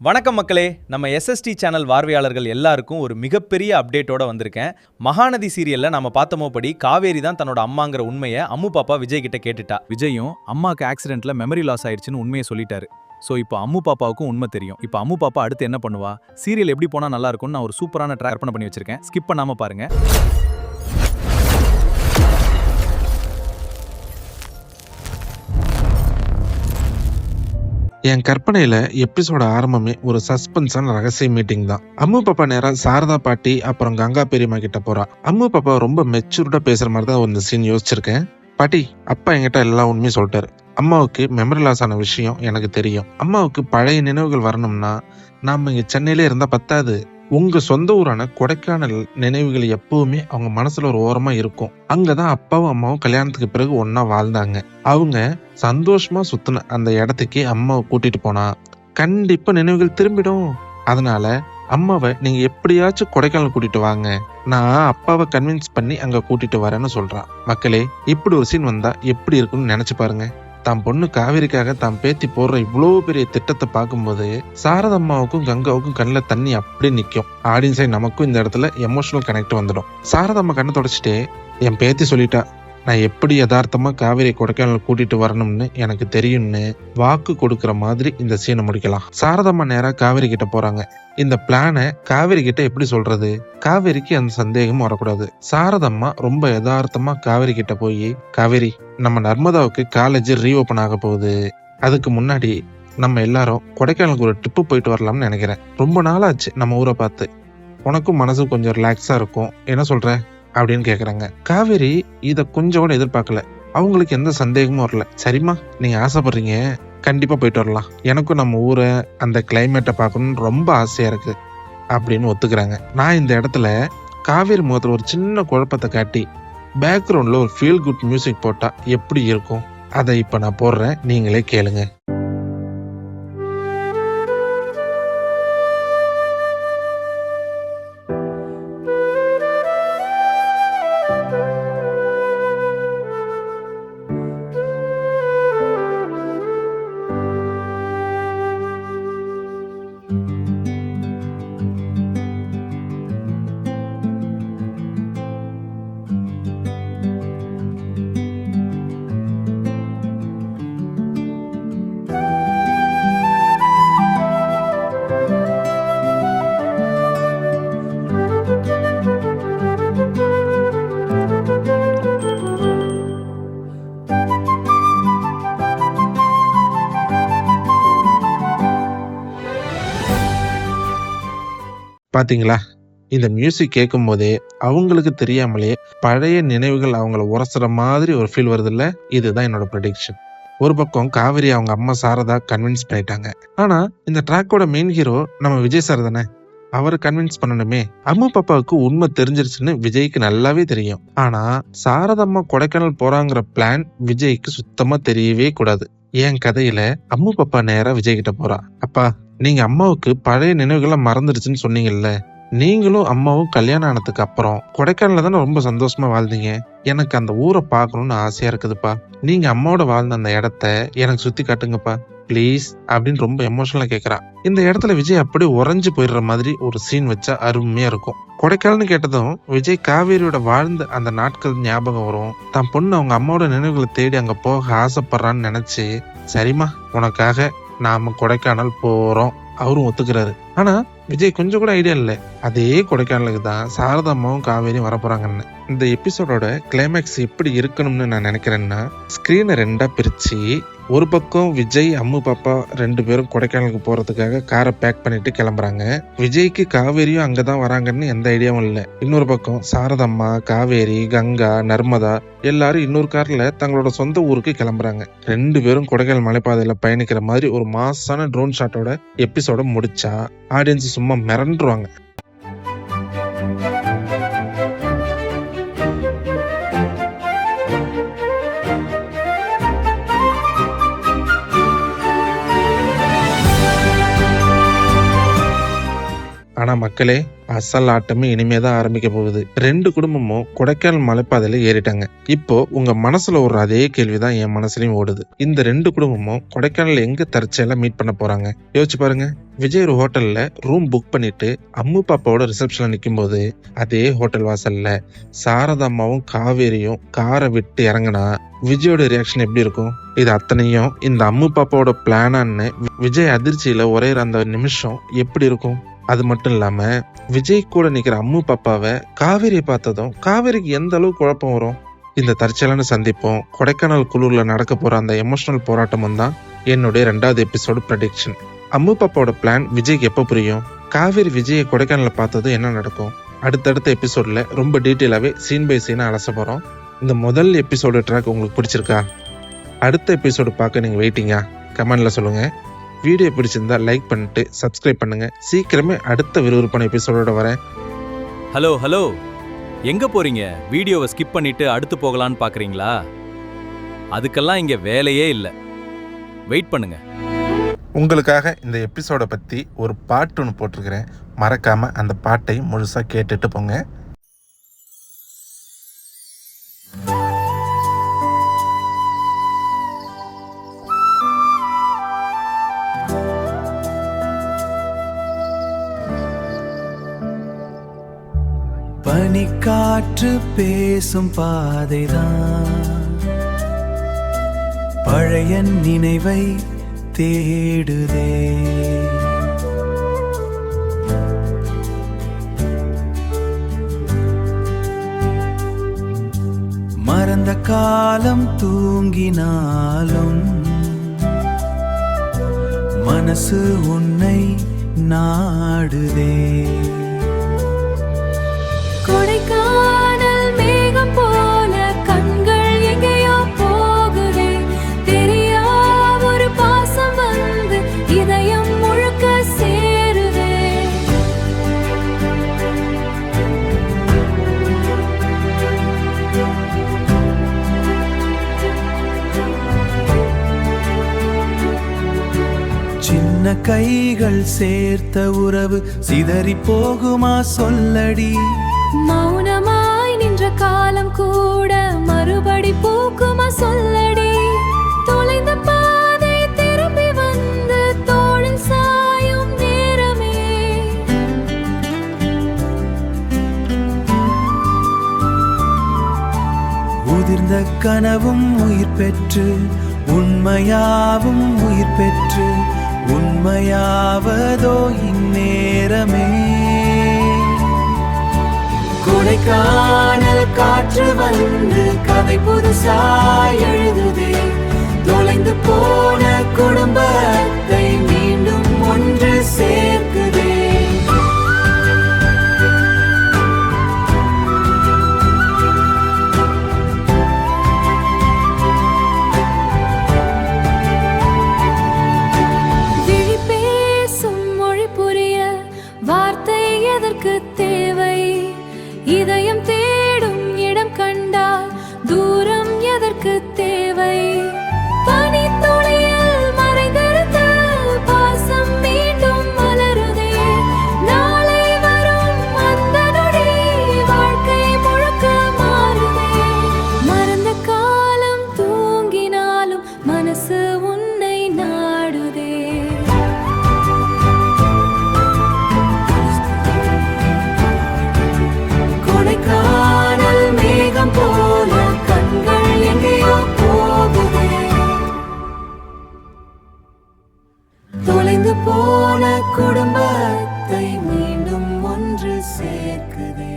வணக்கம் மக்களே, நம்ம எஸ்எஸ்டி சேனல் பார்வையாளர்கள் எல்லாருக்கும் ஒரு மிகப்பெரிய அப்டேட்டோட வந்திருக்கேன். மகாநதி சீரியல்ல நம்ம பார்த்தமோபடி காவேரி தான் தன்னோட அம்மாங்கிற உண்மையை அம்மு பாப்பா விஜய் கிட்ட கேட்டுட்டா. விஜயும் அம்மாக்கு ஆக்சிடென்ட்ல மெமரி லாஸ் ஆயிடுச்சுன்னு உண்மையை சொல்லிட்டாரு. ஸோ இப்போ அம்மு பாப்பாவுக்கும் உண்மை தெரியும். இப்போ அம்மு பாப்பா அடுத்து என்ன பண்ணுவா, சீரியல் எப்படி போனா நல்லா இருக்கும்னு நான் ஒரு சூப்பரான ட்ராக் கற்பனை பண்ணி வச்சிருக்கேன். ஸ்கிப் பண்ணாம பாருங்க. என் கற்பனையில எபிசோட ஆரம்பமே ஒரு சஸ்பென்ஸான ரகசிய மீட்டிங் தான். அம்மு பாப்பா நேரா சாரதா பாட்டி அப்புறம் கங்கா பெரியம்மா கிட்ட போறா. அம்மு பாப்பா ரொம்ப மெச்சூர்டா பேசுற மாதிரி தான் இந்த சீன் யோசிச்சிருக்கேன். பாட்டி, அப்பா என்கிட்ட எல்லா உண்மையும் சொல்லிட்டாரு. அம்மாவுக்கு மெமரி லாஸ் ஆன விஷயம் எனக்கு தெரியும். அம்மாவுக்கு பழைய நினைவுகள் வரணும்னா நாம இங்க சென்னையிலே இருந்தா பத்தாது. உங்க சொந்த ஊரான கொடைக்கானல் நினைவுகள் எப்பவுமே அவங்க மனசுல ஒரு ஓரமா இருக்கும். அங்கதான் அப்பாவும் அம்மாவும் கல்யாணத்துக்கு பிறகு ஒன்னா வாழ்ந்தாங்க. அவங்க சந்தோஷமா சுத்தின அந்த இடத்துக்கு அம்மாவை கூட்டிட்டு போனா கண்டிப்பா நினைவுகள் திரும்பிடும். அதனால அம்மாவை நீங்க எப்படியாச்சும் கொடைக்கானல் கூட்டிட்டு வாங்க, நான் அப்பாவை கன்வின்ஸ் பண்ணி அங்க கூட்டிட்டு வரேன்னு சொல்றான். மக்களே, இப்படி ஒரு சீன் வந்தா எப்படி இருக்குன்னு நினைச்சு பாருங்க. தாம் பொண்ணு காவேரிக்காக தாம் பேத்தி போடுற இவ்வளவு பெரிய திட்டத்தை பார்க்கும்போது சாரதம்மாவுக்கும் கங்காவுக்கும் கண்ணில் தண்ணி அப்படியே நிற்கும். ஆடியன்ஸை நமக்கும் இந்த இடத்துல எமோஷனல் கனெக்ட் வந்துடும். சாரதம்மா கண்ணை தொடச்சிட்டே, என் பேத்தி சொல்லிட்டா, நான் எப்படி யதார்த்தமா காவேரி கொடைக்கானல் கூட்டிட்டு வரணும்னு எனக்கு தெரியும்னு வாக்கு கொடுக்கற மாதிரி இந்த சீனை முடிக்கலாம். சாரதம்மா நேரா காவேரி கிட்ட போறாங்க. இந்த பிளானை காவேரி கிட்ட எப்படி சொல்றது? காவேரிக்கு அந்த சந்தேகமும் வரக்கூடாது. சாரதம்மா ரொம்ப யதார்த்தமா காவேரி கிட்ட போய், காவேரி, நம்ம நர்மதாவுக்கு காலேஜ் ரீஓபன் ஆக போகுது. அதுக்கு முன்னாடி நம்ம எல்லாரும் கொடைக்கானலுக்கு ஒரு ட்ரிப்பு போயிட்டு வரலாம்னு நினைக்கிறேன். ரொம்ப நாளாச்சு நம்ம ஊரை பார்த்து. உனக்கும் மனசு கொஞ்சம் ரிலாக்ஸா இருக்கும், என்ன சொல்ற அப்படின்னு கேக்குறாங்க. காவேரி இத கொஞ்சம் கூட எதிர்பார்க்கல. அவங்களுக்கு எந்த சந்தேகமும் வரல. சரிம்மா, நீங்க ஆசைப்படுறீங்க, கண்டிப்பா போயிட்டு வரலாம். எனக்கும் நம்ம ஊரை அந்த கிளைமேட்டை பார்க்கணும்னு ரொம்ப ஆசையா இருக்கு அப்படின்னு ஒத்துக்கிறாங்க. நான் இந்த இடத்துல காவேரி முகத்துல ஒரு சின்ன குழப்பத்தை காட்டி பேக்ரவுண்ட்ல ஒரு ஃபீல் குட் மியூசிக் போட்டா எப்படி இருக்கும், அதை இப்ப நான் போடுறேன், நீங்களே கேளுங்க. பாத்தீங்களா, இந்த மியூசிக் கேட்கும் போதே அவங்களுக்கு தெரியாமலே பழைய நினைவுகள் அவங்கள உரசுற மாதிரி ஒரு ஃபீல் வருது இல்ல? இதுதான் என்னோட ப்ரெடிக்ஷன். ஒரு பக்கம் காவேரி அவங்க அம்மா சாரதா கன்வின்ஸ் பண்ணிட்டாங்க. ஆனா இந்த ட்ராக்கோட மெயின் ஹீரோ நம்ம விஜய் சார் தானே, அவரை கன்வின்ஸ் பண்ணணுமே. அம்மா பாப்பாவுக்கு உண்மை தெரிஞ்சிருச்சுன்னு விஜய்க்கு நல்லாவே தெரியும். ஆனா சாரதம்மா கொடைக்கானல் போறாங்கிற பிளான் விஜய்க்கு சுத்தமா தெரியவே கூடாது. என் கதையில அம்மு பாப்பா நேரா விஜய் கிட்ட போறா. அப்பா, நீங்க அம்மாவுக்கு பழைய நினைவுகளை மறந்துடுச்சுன்னு சொன்னீங்கல்ல, நீங்களும் அம்மாவும் கல்யாணம் ஆனதுக்கு அப்புறம் கொடைக்கானல்ல தானே ரொம்ப சந்தோஷமா வாழ்ந்தீங்க. எனக்கு அந்த ஊரை பார்க்கணும்னு ஆசையா இருக்குதுப்பா. நீங்க அம்மாவோட வாழ்ந்த அந்த இடத்த எனக்கு சுத்தி காட்டுங்கப்பா பிளீஸ் அப்படின்னு ரொம்ப எமோஷனலா கேக்குறா. இந்த இடத்துல விஜய் அப்படியே உறைஞ்சு போயிடுற மாதிரி ஒரு சீன் வச்சா அருமையா இருக்கும். கொடைக்கானல்னு கேட்டதும் விஜய் காவேரியோட வாழ்ந்த அந்த நாட்கள் ஞாபகம் வரும். தான் பொண்ணு அவங்க அம்மாவோட நினைவுகளை தேடி அங்க போக ஆசைப்படுறான்னு நினைச்சு, சரிம்மா, உனக்காக நாம கொடைக்கானல் போறோம் அவரும் ஒத்துக்கிறாரு. ஆனா விஜய் கொஞ்சம் கூட ஐடியா இல்லை, அதே கொடைக்கானலுக்கு தான் சாரதாம்மாவும் காவேரியும் வரப்போறாங்கன்னு. இந்த எபிசோடோட கிளைமேக்ஸ் எப்படி இருக்கணும்னு நான் நினைக்கிறேன்னா, ஸ்கிரீனை ரெண்டா பிரிச்சு ஒரு பக்கம் விஜய் அம்மு பாப்பா ரெண்டு பேரும் கொடைக்கானலுக்கு போறதுக்காக காரை பேக் பண்ணிட்டு கிளம்புறாங்க. விஜய்க்கு காவேரியும் அங்கதான் வராங்கன்னு எந்த ஐடியாவும் இல்லை. இன்னொரு பக்கம் சாரதம்மா, காவேரி, கங்கா, நர்மதா எல்லாரும் இன்னொரு கார்ல தங்களோட சொந்த ஊருக்கு கிளம்புறாங்க. ரெண்டு பேரும் கொடைக்கானல் மலைப்பாதையில பயணிக்கிற மாதிரி ஒரு மாசான ட்ரோன் ஷாட்டோட எபிசோட முடிச்சா ஆடியன்ஸ் சும்மா மிரண்டுருவாங்க. ஆனா மக்களே, அசல் ஆட்டமே இனிமேதான் ஆரம்பிக்க போகுது. 2 குடும்பமும் கொடைக்கானல் மலைப்பாதையில ஏறிட்டாங்க. இப்போ உங்க மனசுல ஓடுற அதே கேள்விதான் என் மனசுலயும் ஓடுது. இந்த 2 குடும்பமும் கொடைக்கானல் எங்க தற்செயலா மீட் பண்ண போறாங்க? யோசிச்சு பாருங்க. விஜய் ஒரு ஹோட்டல்ல ரூம் புக் பண்ணிட்டு அம்மு பாப்பாவோட ரிசப்ஷன்ல நிக்கும்போது அதே ஹோட்டல் வாசல்ல சாரதாம்மாவும் காவேரியும் காரை விட்டு இறங்குனா விஜயோட ரியாக்ஷன் எப்படி இருக்கும்? இது அத்தனையும் இந்த அம்மு பாப்பாவோட பிளானான்னு விஜய் அதிர்ச்சியில ஒரே அந்த நிமிஷம் எப்படி இருக்கும்? அது மட்டும் இல்லாம விஜய் கூட நிக்கிற அம்மு பாப்பாவை காவேரியை பார்த்ததும் காவேரிக்கு எந்த அளவு குழப்பம் வரும்? இந்த தற்செயலான சந்திப்பும் கொடைக்கானல் குளூர்ல நடக்க போற அந்த எமோஷனல் போராட்டமும் தான் என்னுடைய 2வது எபிசோடு ப்ரெடிக்ஷன். அம்மு பாப்பாவோட பிளான் விஜய்க்கு எப்போ புரியும்? காவேரி விஜயை கொடைக்கானல பார்த்ததும் என்ன நடக்கும்? அடுத்தடுத்த எபிசோட்ல ரொம்ப டீட்டெயிலாவே சீன் பை சீனா அலச போறோம். இந்த முதல் எபிசோடு ட்ராக் உங்களுக்கு பிடிச்சிருக்கா? அடுத்த எபிசோடு பார்க்க நீங்க வெயிட்டிங்கா? கமெண்ட்ல சொல்லுங்க. வீடியோ பிடிச்சிருந்தா லைக் பண்ணிட்டு சப்ஸ்கிரைப் பண்ணுங்க. சீக்கிரமே அடுத்த விறுவிறுப்பான எபிசோடோட வரேன். ஹலோ எங்க போறீங்க? வீடியோவை ஸ்கிப் பண்ணிட்டு அடுத்து போகலான்னு பாக்குறீங்களா? அதுக்கெல்லாம் இங்க வேலையே இல்லை. வெயிட் பண்ணுங்க. உங்களுக்காக இந்த எபிசோட பத்தி ஒரு பாட்டு ஒன்று போட்டிருக்கிறேன். மறக்காம அந்த பாட்டை முழுசா கேட்டுட்டு போங்க. பனிக்காற்று பேசும் பாதைதான் பழைய நினைவை தேடுதே. மறந்த காலம் தூங்கினாலும் மனசு உன்னை நாடுதே. கொடைக்கானல் மேகம் போல கண்கள் எங்கேயோ போகுதே. தெரியா ஒரு பாசம் வந்து இதயம் முழுக்க சேருதே. சின்ன கைகள் சேர்த்த உறவு சிதறி போகுமா சொல்லடி. மௌனமாய் நின்ற காலம் கூட மறுபடி பூக்குமா சொல்லடி. தொலைந்த பாதை திரும்பி வந்து தோளில் சாயும் நேரமே. உதிர்ந்த கனவும் உயிர் பெற்று உண்மையாவும் உயிர் பெற்று உண்மையாவதோ இந்நேரமே. கொடைக்கானல் காற்று வந்து கதை புதுசாய் எழுதுதே. தொலைந்து போன குடும்பத்தை மீண்டும் ஒன்று சேர்க்குதே. விழி பேசும் மொழி புரிய வார்த்தை எதற்கு தேவை? இதயம் தேடும் இடம் கண்டால் தூரம் எதற்கு தேவை? பனித்துளியில் மறைந்திருந்த பாசம் மீண்டும் மலருதே. நாளை வரும் அந்த நொடி வாழ்க்கை முழுக்க மாறுதே. மறந்த காலம் தூங்கினாலும் மனசு உன்னை நாடுதே. கொடைக்கானல் மேகம் போல கண்கள் எங்கேயோ போகுதே. தொலைந்து போன குடும்பத்தை மீண்டும் ஒன்று சேர்க்குதே.